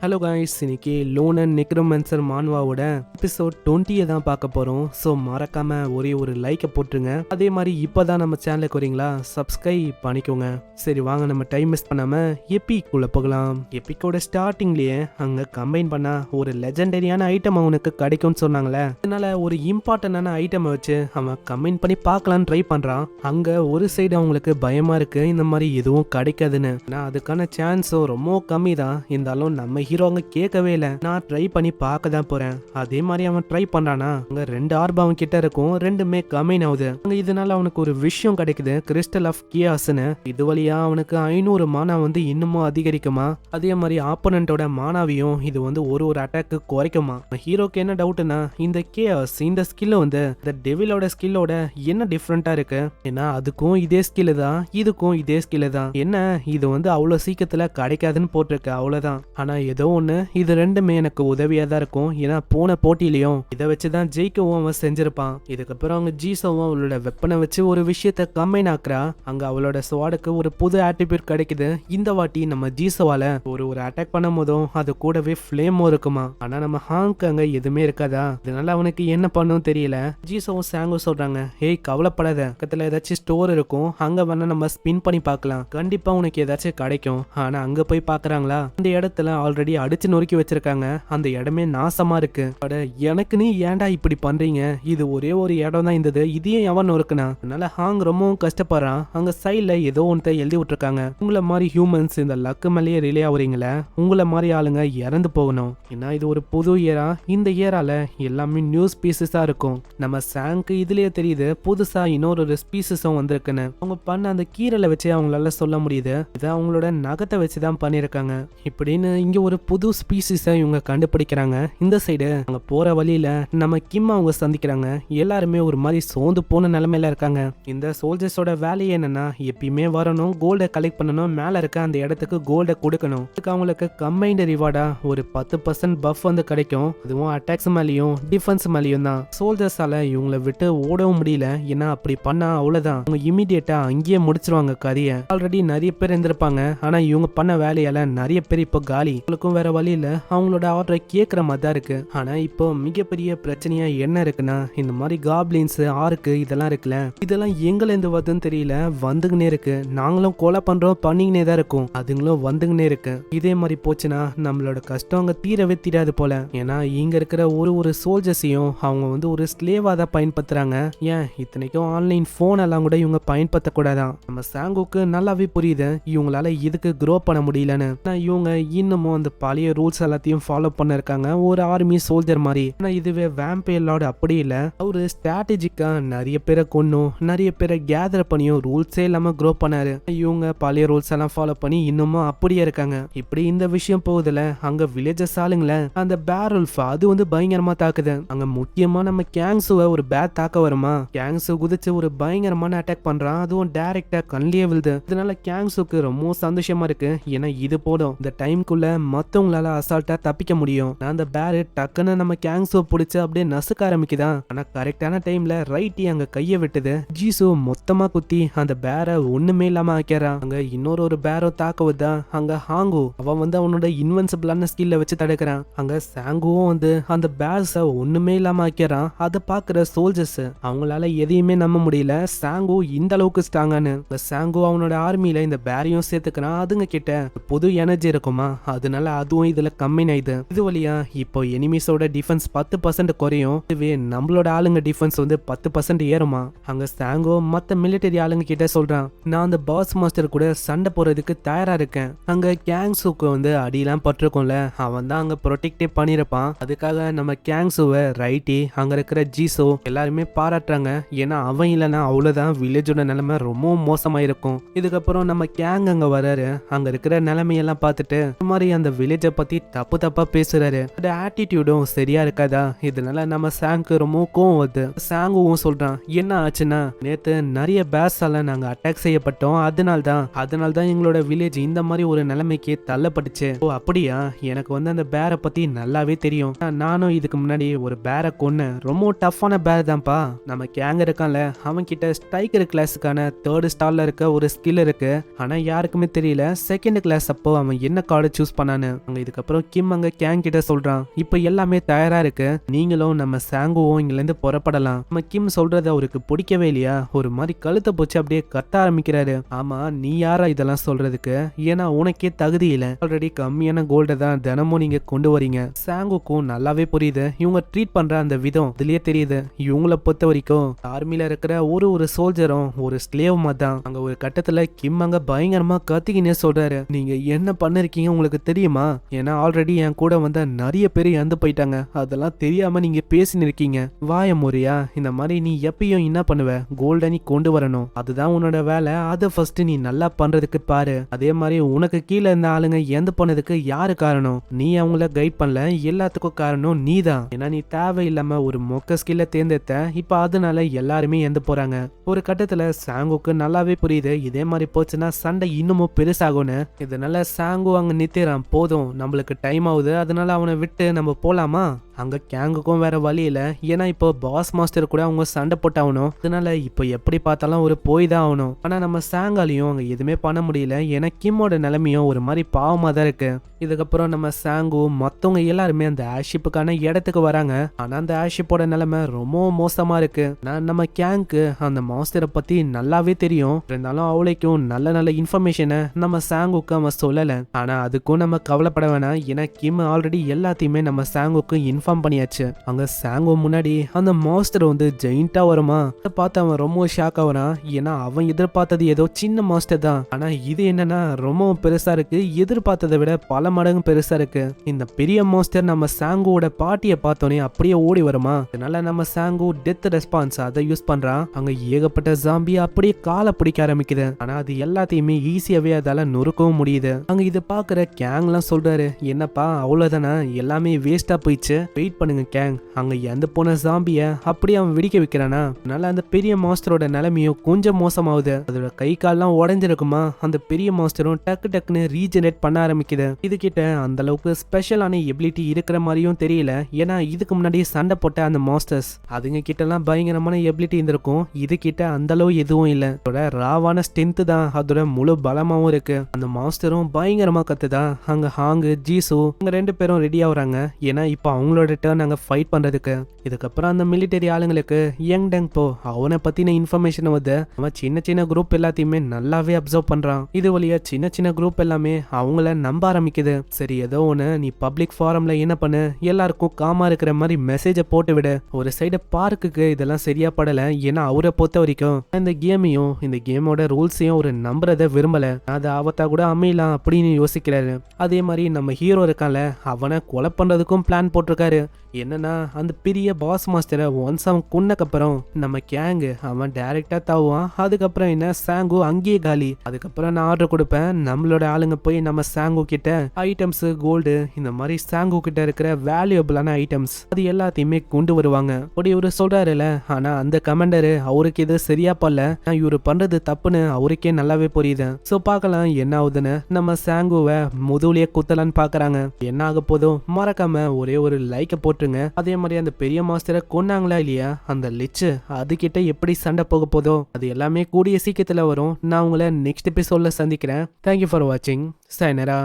Hello guys, இன்னைக்கு loan and நெக்ரோமன்சர் மான்வாவோட episode 20 தான் பார்க்க போகிறோம். ஸோ மறக்காம ஒரே ஒரு லைக்கை போட்டுருங்க. அதே மாதிரி இப்போ தான் நம்ம சேனலுக்கு வரீங்களா, சப்ஸ்கிரைப் பண்ணிக்கோங்க. சரி வாங்க, நம்ம டைம் மிஸ் பண்ணாமல் எப்பிக்குள்ளே போகலாம். எப்பிக்கோட ஸ்டார்டிங்லேயே அங்கே கம்பைன் பண்ண ஒரு லெஜெண்டரியான ஐட்டம் அவனுக்கு கிடைக்கும்னு சொன்னாங்களே, அதனால ஒரு இம்பார்ட்டண்டான ஐட்டமை வச்சு அவன் கம்பைன் பண்ணி பார்க்கலான்னு ட்ரை பண்ணுறான். அங்கே ஒரு சைடு அவங்களுக்கு பயமாக இருக்குது, இந்த மாதிரி எதுவும் கிடைக்காதுன்னு. ஆனால் அதுக்கான சான்ஸும் ரொம்ப கம்மி தான். இருந்தாலும் நம்ம ஹீரோ அங்க கேட்கவே இல்லை, நான் ட்ரை பண்ணி பார்க்க தான் போறேன். அதே மாதிரி அவன் ட்ரை பண்றானா, அங்க 2 ஆர்ப் அவன் கிட்ட இருக்கும், 2மே கமைன் ஆகுது. அங்க இதனால அவனுக்கு ஒரு விஷயம் கிடைக்குது, கிறிஸ்டல் ஆஃப் கியாஸ்னு. இது வழியா அவனுக்கு 500 மானா இன்னமும் அதிகரிக்குமா. அதே மாதிரி ஆப்போனண்டோட மானாவையும் இது ஒரு அட்டாக்கு குறைக்குமா. ஹீரோக்கு என்ன டவுட்னா, இந்த கியாஸ் இந்த ஸ்கில் இந்த டெவிலோட ஸ்கில்லோட என்ன டிஃப்ரெண்டா இருக்கு. ஏன்னா அதுக்கும் இதே ஸ்கில் தான், இதுக்கும் இதே ஸ்கில் தான். என்ன இது அவ்வளவு சீக்கிரத்துல கிடைக்காதுன்னு போட்டிருக்கு, அவ்வளவுதான். ஆனா ஏதோ ஒண்ணு, இது ரெண்டுமே எனக்கு உதவியா தான் இருக்கும். ஏன்னா போன போட்டியிலையும் இதை வச்சுதான் ஜெயிக்கவும் அவன் செஞ்சிருப்பான். இதுக்கப்புறம் அவங்க ஜீசோவும் அவளோட வெப்பனை வச்சு ஒரு விஷயத்த கம்பைன் ஆக்குறா. அங்க அவளோட ஸ்வாடுக்கு ஒரு புது ஆட்டிபியூட் கிடைக்குது. இந்த வாட்டி நம்ம ஜீசோவால ஒரு அட்டாக் பண்ணும் போதும் அது கூடவே ஃபிளேமும் இருக்குமா. ஆனா நம்ம ஹாங்க்கு அங்க எதுவுமே இருக்காதா. இதனால அவனுக்கு என்ன பண்ணும் தெரியல. ஜீசோவும் சாங்கும் சொல்றாங்க, ஹேய் கவலைப்படாத, பக்கத்துல ஏதாச்சும் ஸ்டோர் இருக்கும், அங்க வேணா நம்ம ஸ்பின் பண்ணி பார்க்கலாம், கண்டிப்பா உனக்கு ஏதாச்சும் கிடைக்கும். ஆனா அங்க போய் பாக்குறாங்களா, அந்த இடத்துல ஆல்ரெடி அடிச்சு நொறுக்கி வச்சிருக்காங்க. அந்த இடமே நாசமா இருக்கு. எனக்கு நீ ஏன்டா இப்படி பண்றீங்க, இது ஒரே ஒரு இடம் தான் இருந்தது, இதையும் எவன் நொறுக்குனா. அதனால ஹாங் ரொம்பவும் கஷ்டப்படுறான். அங்க சைட்ல ஏதோ ஒன்று எழுதி விட்டுருக்காங்க, உங்களை மாதிரி ஹியூமன்ஸ் இந்த லக்கு மேலேயே ரிலே ஆகுறீங்களே, உங்களை மாதிரி ஆளுங்க இறந்து போகணும். ஏன்னா இது ஒரு புது ஏரா, இந்த ஏரால எல்லாமே நியூ ஸ்பீசஸா இருக்கும். நம்ம சாங்க்கு இதுலயே தெரியுது புதுசா இன்னொரு ஸ்பீசஸும் வந்திருக்குன்னு. அவங்க பண்ண அந்த கீரலை வச்சு அவங்களால சொல்ல முடியுது, இதை அவங்களோட நகத்தை வச்சுதான் பண்ணிருக்காங்க. இப்படின்னு இங்க ஒரு புது ஸ்பீசிஸை இவங்க கண்டுபிடிக்கிறாங்க. இந்த சைடு அங்க போற வழியில நம்ம கிம் அவங்க சந்திக்கிறாங்க. எல்லாருமே ஒரு மாதிரி சோர்ந்து போன நிலைமையில இருக்காங்க. இந்த சோல்ஜர்ஸோட வேலையே என்னன்னா, எப்பயுமே வரணும், கோல்டை கலெக்ட் பண்ணணும், மேல இருக்க அந்த இடத்துக்கு கோல்டை கொடுக்கணும். இதுக்கு அவங்களுக்கு கம்பைன்டு ரிவார்டா ஒரு 10% பஃப் கிடைக்கும். அதுவும் அட்டாக்ஸ் மேலேயும் டிஃபென்ஸ் மேலேயும் தான். சோல்ஜர்ஸால இவங்களை விட்டு ஓடவும் முடியல. ஏன்னா அப்படி பண்ணா அவ்வளவுதான், அவங்க இமீடியட்டா அங்கேயே முடிச்சிருவாங்க கதையை. ஆல்ரெடி நிறைய பேர் இருந்திருப்பாங்க, ஆனா இவங்க பண்ண வேலையால நிறைய பேர் இப்போ காலி. வேற வழியில அவங்களோட ஆர்டரை கேட்கற மாதிரி தான் இருக்கு. ஆனா இப்போ மிகப்பெரிய பிரச்சனையா என்ன இருக்குன்னா, இந்த மாதிரி காப்ளின்ஸ் ஆர்க்கு இதெல்லாம் இருக்குல்ல, இதெல்லாம் எங்களை இருந்து வருதுன்னு தெரியல, வந்துகினே இருக்கு. நாங்களும் கொலை பண்றோம், பண்ணிக்கினே தான் இருக்கும், அதுங்களும் வந்துகினே இருக்கு. இதே மாதிரி போச்சுன்னா நம்மளோட கஷ்டம் அங்க தீரவே தீராது போல. ஏன்னா இங்க இருக்கிற ஒரு சோல்ஜர்ஸையும் அவங்க ஒரு ஸ்லேவா தான் பயன்படுத்துறாங்க. ஏன் இத்தனைக்கும் ஆன்லைன் போன் எல்லாம் கூட இவங்க பயன்படுத்த கூடாதான். நம்ம சாங்குக்கு நல்லாவே புரியுது இவங்களால இதுக்கு க்ரோ பண்ண முடியலன்னு. இவங்க இன்னமும் அந்த பழைய ரூல்ஸ் எல்லாத்தையும் ஃபாலோ பண்ண இருக்காங்க, ஒரு ஆர்மி சோல்ஜர் மாதிரி. ஆனா இதுவே வேம்பயர் லார்ட் அப்படி இல்ல, அவரு ஸ்ட்ராட்டஜிக்கா நிறைய பேரை கொன்னும் நிறைய பேரை கேதர் பண்ணியும் ரூல்ஸே இல்லாம க்ரோ பண்ணாரு. இவங்க பழைய ரூல்ஸ் எல்லாம் ஃபாலோ பண்ணி இன்னமும் அப்படியே இருக்காங்க. இப்படி இந்த விஷயம் போகுதுல, அங்க வில்லேஜஸ் ஆளுங்கள அந்த பேரல்ஃப் அது பயங்கரமா தாக்குது. அங்க முக்கியமா நம்ம கேங்ஸுவை ஒரு பேட் தாக்க வருமா, கேங்ஸு குதிச்சு ஒரு பயங்கரமான அட்டாக் பண்றான், அதுவும் டைரக்டா கண்ணிலே விழுது. இதனால கேங்ஸுக்கு ரொம்ப சந்தோஷமா இருக்கு. ஏன்னா இது போதும், இந்த டைம்குள்ள மத்தவங்களால அசால்ட்டா தப்பிக்க முடியும். அந்த பேரு டக்குன்னு நம்ம கேங்ஸோ பிடிச்சு அப்படியே நசுக்க ஆரம்பிக்குதான். ஆனா கரெக்டான டைம்ல ரைட்டி அங்க கைய விட்டுது. ஜீசு மொத்தமா குத்தி அந்த பேரை ஒண்ணுமே இல்லாம ஆக்கிறான். அங்க இன்னொரு பேரோ தாக்குவதா. அங்க ஹாங்கு அவன் அவனோட இன்வென்சிபிளான ஸ்கில்ல வச்சு தடுக்கிறான். அங்க சாங்குவும் அந்த பேர்ஸ ஒண்ணுமே இல்லாம ஆக்கிறான். அதை பாக்குற சோல்ஜர்ஸ் அவங்களால எதையுமே நம்ப முடியல, சாங்கு இந்த அளவுக்கு ஸ்ட்ராங்கானு. சாங்கு அவனோட ஆர்மியில இந்த பேரையும் சேர்த்துக்கிறான். அதுங்க கிட்ட புது எனர்ஜி இருக்குமா, அதனால அதுவும் இதுல கம்மி ஆயிடுது. இது வழியா இப்போ எனிமீஸோட டிஃபென்ஸ் 10% குறையும். இதுவே நம்மளோட ஆளுங்க டிஃபென்ஸ் 10% ஏறுமா. அங்க சாங்கோ மத்த மிலிட்டரி ஆளுங்க கிட்ட சொல்றான், நான் அந்த பாஸ் மாஸ்டர் கூட சண்டை போறதுக்கு தயாரா இருக்கேன். அங்க கேங்ஸுக்கு அடியெல்லாம் பட்டிருக்கோம்ல, அவன் தான் அங்க ப்ரொடெக்டே பண்ணிருப்பான். அதுக்காக நம்ம கேங்ஸுவை ரைட்டி அங்க இருக்கிற ஜீசோ எல்லாருமே பாராட்டுறாங்க. ஏன்னா அவன் இல்லைன்னா அவ்வளவுதான், வில்லேஜோட நிலைமை ரொம்ப மோசமாயிருக்கும். இதுக்கப்புறம் நம்ம கேங் அங்க வராரு. அங்க இருக்கிற நிலைமையெல்லாம் பார்த்துட்டு இந்த மாதிரி அந்த வில்லேஜை பத்தி தப்பா பேசுறாரு. அந்த ஆட்டிடியூடும் சரியா இருக்காதா. இதனால நம்ம சாங்க்கு ரொம்ப கோவம் வருது. சாங்குவும் சொல்றான், என்ன ஆச்சுன்னா, நேத்து நிறைய பேர்ஸால நாங்க அட்டாக் செய்யப்பட்டோம், அதனால்தான் எங்களோட வில்லேஜ் இந்த மாதிரி ஒரு நிலைமைக்கு தள்ளப்பட்டுச்சு. ஓ அப்படியா, எனக்கு அந்த பேரை பத்தி நல்லாவே தெரியும். நானும் இதுக்கு முன்னாடி ஒரு பேரை கொன்னேன், ரொம்ப டஃப்பான பேர் தான்ப்பா. நம்ம கேங் இருக்கான்ல, அவன் கிட்ட ஸ்ட்ரைக்கர் கிளாஸுக்கான 3rd ஸ்டார்ல இருக்க ஒரு ஸ்கில் இருக்கு. ஆனா யாருக்குமே தெரியல செகண்ட் கிளாஸ் அப்போ அவன் என்ன கார்டு சூஸ் பண்ணான்னு. அங்க இதுக்கப்புறம் கிம் அங்க கேங் கிட்ட சொல்றான், இப்ப எல்லாமே தயாரா இருக்கு, நீங்களும் நம்ம சாங்குவும் இங்க இருந்து புறப்படலாம். நம்ம கிம் சொல்றது அவருக்கு பிடிக்கவே இல்லையா, ஒரு மாதிரி கழுத்தை போச்சு அப்படியே கத்த ஆரம்பிக்கிறாரு. ஆமா, நீ யாரா இதெல்லாம் சொல்றதுக்கு, ஏன்னா உனக்கே தகுதி இல்ல, ஆல்ரெடி கம்மியான கோல்ட தான் தினமும் நீங்க கொண்டு வரீங்க. சாங்குக்கும் நல்லாவே புரியுது இவங்க ட்ரீட் பண்ற அந்த விதம், இதுலயே தெரியுது இவங்கள பொறுத்த வரைக்கும் ஆர்மில இருக்கிற ஒரு சோல்ஜரும் ஒரு ஸ்லேவ் தான். அங்க ஒரு கட்டத்துல கிம் அங்க பயங்கரமா கத்திக்கினே சொல்றாரு, நீங்க என்ன பண்ணிருக்கீங்க உங்களுக்கு தெரியுமா, ஏன்னா ஆல்ரெடி என் கூட வந்த நிறைய பேர் இறந்து போயிட்டாங்க, அதெல்லாம் தெரியாம நீங்க பேசின்னு இருக்கீங்க. வாய முறையா, இந்த மாதிரி நீ எப்பயும் என்ன பண்ணுவ, கோல்ட நீ கொண்டு வரணும், அதுதான் உன்னோட வேலை, அதை ஃபர்ஸ்ட் நீ நல்லா பண்றதுக்கு பாரு. அதே மாதிரி உனக்கு கீழே இருந்த ஆளுங்க இறந்து போனதுக்கு யாரு காரணம், நீ அவங்கள கைட் பண்ணல, எல்லாத்துக்கும் காரணம் நீ தான். ஏன்னா நீ தேவையில்லாம ஒரு மொக்க ஸ்கில்ல தேர்ந்தெடுத்த, இப்ப அதனால எல்லாருமே இறந்து போறாங்க. ஒரு கட்டத்துல சாங்குக்கு நல்லாவே புரியுது இதே மாதிரி போச்சுன்னா சண்டை இன்னமும் பெருசாகும்னு. இதனால சாங்கு அங்க நிறுத்திறான், போதும் நம்மளுக்கு டைம் ஆகுது, அதனால அவனை விட்டு நம்ம போலாமா. அங்க கேங்குக்கும் வேற வழி இல்ல, ஏன்னா இப்போ பாஸ் மாஸ்டர் கூட அவங்க சண்டை போட்டாகணும், அதனால இப்போ எப்படி பார்த்தாலும் ஒரு போய் தான் ஆகணும். ஆனா நம்ம சாங்காலையும் அங்க எதுவுமே பண்ண முடியல, ஏன்னா கிம்மோட நிலைமையும் ஒரு மாதிரி பாவமா தான் இருக்கு. இதுக்கப்புறம் நம்ம சாங்கு மத்தவங்க எல்லாருமே அந்த ஏர்ஷிப்புக்கான இடத்துக்கு வராங்க. ஆனா அந்த ஏர்ஷிப்போட நிலைமை ரொம்ப மோசமா இருக்கு. நம்ம கேங்க்கு அந்த மாஸ்டரை பத்தி நல்லாவே தெரியும், இருந்தாலும் அவளைக்கும் நல்ல நல்ல இன்ஃபர்மேஷனை நம்ம சாங்குக்கு அவன் சொல்லல. ஆனா அதுக்கும் நம்ம கவலைப்பட வேணாம், ஏன்னா கிம் ஆல்ரெடி எல்லாத்தையுமே நம்ம சாங்குக்கு இன்ஃபார்ம் பண்ணியாச்சு. அங்க சாங்கு முன்னாடி அந்த மாஸ்டர் வந்து ஜெயிண்டா வருமா, அதை பார்த்து அவன் ரொம்ப ஷாக் ஆகுறான், ஏன்னா அவன் எதிர்பார்த்தது ஏதோ சின்ன மாஸ்டர் தான், ஆனா இது என்னன்னா ரொம்ப பெருசா இருக்கு, எதிர்பார்த்ததை விட பல மடங்கு பெருசா இருக்கு. இந்த பெரிய மாஸ்டர் நம்ம சாங்குவோட பாட்டியை பார்த்தோன்னே அப்படியே ஓடி வருமா, அதனால நம்ம சாங்கு டெத் ரெஸ்பான்ஸ் அதை யூஸ் பண்றான். அங்க ஏகப்பட்ட ஜாம்பி அப்படியே காலை பிடிக்க ஆரம்பிக்குது, ஆனா அது எல்லாத்தையுமே ஈஸியாவே அதால நொறுக்கவும் முடியுது. அங்க இதை பாக்குற கேங் எல்லாம் சொல்றாரு, என்னப்பா அவ்வளவுதானே, எல்லாமே வேஸ்டா போயிடுச்சு, வெயிட் பண்ணுங்க கேங், அங்க இறந்து போன ஜாம்பிய அப்படியே அவன் வெடிக்க வைக்கிறானா, அதனால அந்த பெரிய மாஸ்டரோட நிலைமையும் கொஞ்சம் மோசமாகுது. அதோட கை கால்லாம் உடஞ்சிருக்குமா, அந்த பெரிய மாஸ்டரும் டக்கு டக்குன்னு ரீஜெனரேட் பண்ண ஆரம்பிக்குது. இது கிட்ட அந்த அளவுக்கு ஸ்பெஷலான எபிலிட்டி இருக்கிற மாதிரியும் தெரியல, ஏன்னா இதுக்கு முன்னாடி சண்டை போட்ட அந்த மாஸ்டர்ஸ் அதுங்க கிட்ட எல்லாம் பயங்கரமான எபிலிட்டி இருந்திருக்கும், இது கிட்ட அந்த அளவு எதுவும் இல்ல, அதோட ராவான ஸ்ட்ரென்த் தான் அதோட முழு பலமாவும் இருக்கு. அந்த மாஸ்டரும் பயங்கரமா கத்துதான். அங்க ஹாங்கு ஜீசு அங்க ரெண்டு பேரும் ரெடி ஆகுறாங்க, ஏன்னா இப்போ அவங்களோட டர்ன் அங்க ஃபைட் பண்றதுக்கு. இதுக்கப்புறம் அந்த மிலிட்டரி ஆளுங்களுக்கு யங் டங் போ அவனை பத்தின இன்ஃபர்மேஷன் வந்து அவன் சின்ன சின்ன குரூப் எல்லாத்தையுமே நல்லாவே அப்சர்வ் பண்றான். இது வழியா சின்ன சின்ன குரூப் எல்லாமே அவங்கள நம்ப ஆரம்பிக்குது. சரி ஏதோ ஒண்ணு, நீ பப்ளிக் ஃபாரம்ல என்ன பண்ணு, எல்லாருக்கும் காமா இருக்கிற மாதிரி மெசேஜ போட்டு விடு. ஒரு சைடு பார்க்குக்கு இதெல்லாம் சரியா படல, ஏன்னா அவரை பொறுத்த வரைக்கும் இந்த கேமையும் இந்த கேமோட ரூல்ஸையும் ஒரு நம்புறத விரும்பல, அது ஆபத்தா கூட அமையலாம் அப்படின்னு யோசிக்கிறாரு. அதே மாதிரி நம்ம ஹீரோ இருக்கான்ல, அவனை கொலை பண்றதுக்கும் பிளான் போட்டிருக்காரு. என்னன்னா அந்த பெரிய பாஸ் மாஸ்டரை ஒன்ஸ் அவன் கொன்னக்கப்புறம் நம்ம கேங்கு அவன் டைரக்டா தாவான், அதுக்கப்புறம் என்ன சாங்கு அங்கேயே காலி. அதுக்கப்புறம் நான் ஆர்டர் கொடுப்பேன், நம்மளோட ஆளுங்க போய் நம்ம சாங்கு கிட்ட ஐட்டம்ஸ் கோல்டு இந்த மாதிரி சாங்கு கிட்ட இருக்கிற வேல்யூபிளான ஐட்டம்ஸ் அது எல்லாத்தையுமே கொண்டு வருவாங்க. அப்படி இவரு சொல்றாருல, ஆனா அந்த கமாண்டரு அவருக்கு இது சரியா பண்ணல, இவரு பண்றது தப்புன்னு அவருக்கே நல்லாவே புரியுது. சோ பார்க்கலாம் என்ன ஆகுதுன்னு. நம்ம சாங்குவை முதுகுலயே குத்தலான்னு பாக்குறாங்க, என்ன ஆக போதும் மறக்காம ஒரே ஒரு லைக்க போட்டு. அதே மாதிரி அந்த பெரிய மாஸ்டரை கொன்னாங்களா இல்லையா, அந்த லிச்சு அது கிட்ட எப்படி சண்டை போக போதோ அது எல்லாமே கூடிய சீக்கிரத்துல வரும். நான் உங்களை நெக்ஸ்ட் எபிசோட்ல சந்திக்கிறேன். தேங்க்யூ ஃபார் வாட்சிங். சைனரா.